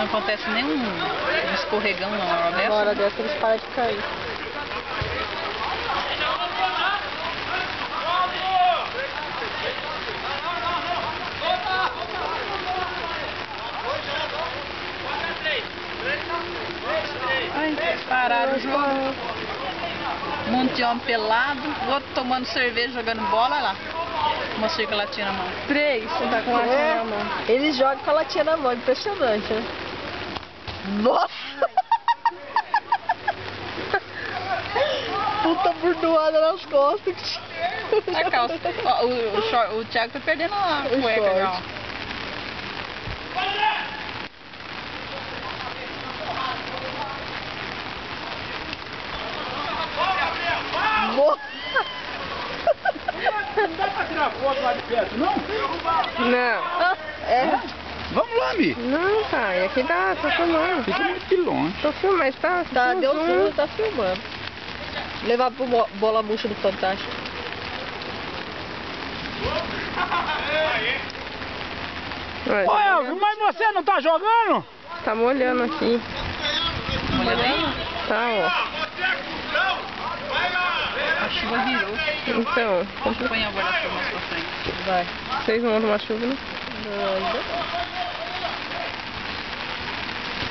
Não acontece nenhum escorregão na hora dessa? Na hora dessa eles param de cair. Ai, pararam o jogo. Um monte de homem pelado, o outro tomando cerveja, jogando bola, olha lá. Uma latinha na mão. 3, tá com a latinha na mão. Eles jogam com a latinha na mão, impressionante, né? Nossa! Puta burdoada nas costas. A calça. Ó, o Thiago tá perdendo a cueca já. Não dá pra tirar foto lá de perto, não? Não. É. Vamos lá, Mi. Não, pai. Aqui tá filmando. Fica muito de longe. Tô filmando, mas tá deu zoom, tá filmando. Levar pro bola murcha do Fantástico. Olha, mas você não tá jogando? Tá molhando aqui. Molhando aí? Tá, ó. A chuva virou. Então, Põe agora a chuva mais pra frente. vai. Vocês não vão tomar chuva, né?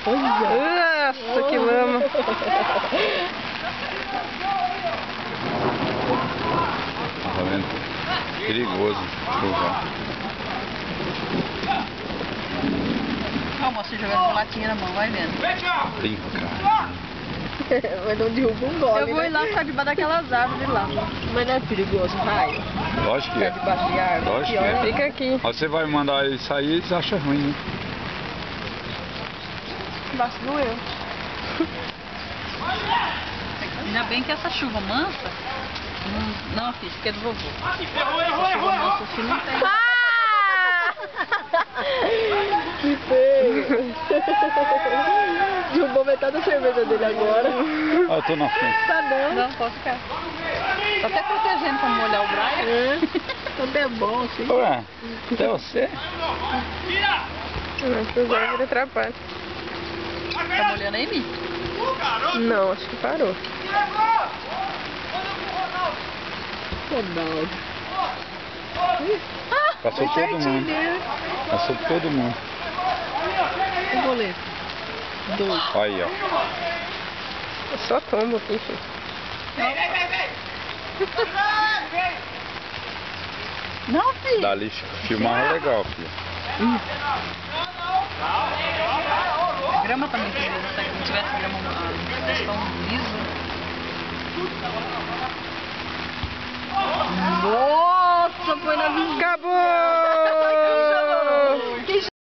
Olha! Nossa, que lama! Tá vendo? Perigoso chuva. Calma, você jogando com latinha na mão, vai vendo. Brinca. Mas não derruba um gole, Eu vou ir lá ficar debaixo daquelas árvores lá. Mas não é perigoso, raio? Lógico que é. Ficar debaixo de árvore. Lógico que é. Fica aqui. Aí você vai mandar eles sair, eles acham ruim, né? Embaixo do eu. Ainda bem que essa chuva mansa. Não, filho, que é do vovô. Essa chuva mansa assim não tem. Que feio! Derrubou metade da cerveja dele agora. Ah, eu tô na frente. Tá não. Não, pode ficar. Tô até protegendo pra molhar o Brian. É. Tudo é bom, sim. Ué, até você? Essas árvores atrapalham. Tá molhando aí, Mi? Não, acho que parou. Ronaldo. Passou todo mundo. Passou todo mundo. O goleiro. 2. Aí, ó. É só tombo aqui, filho. Não, filho. Dali filmar é legal, filho. A grama também, se não tivesse grama, a questão liso.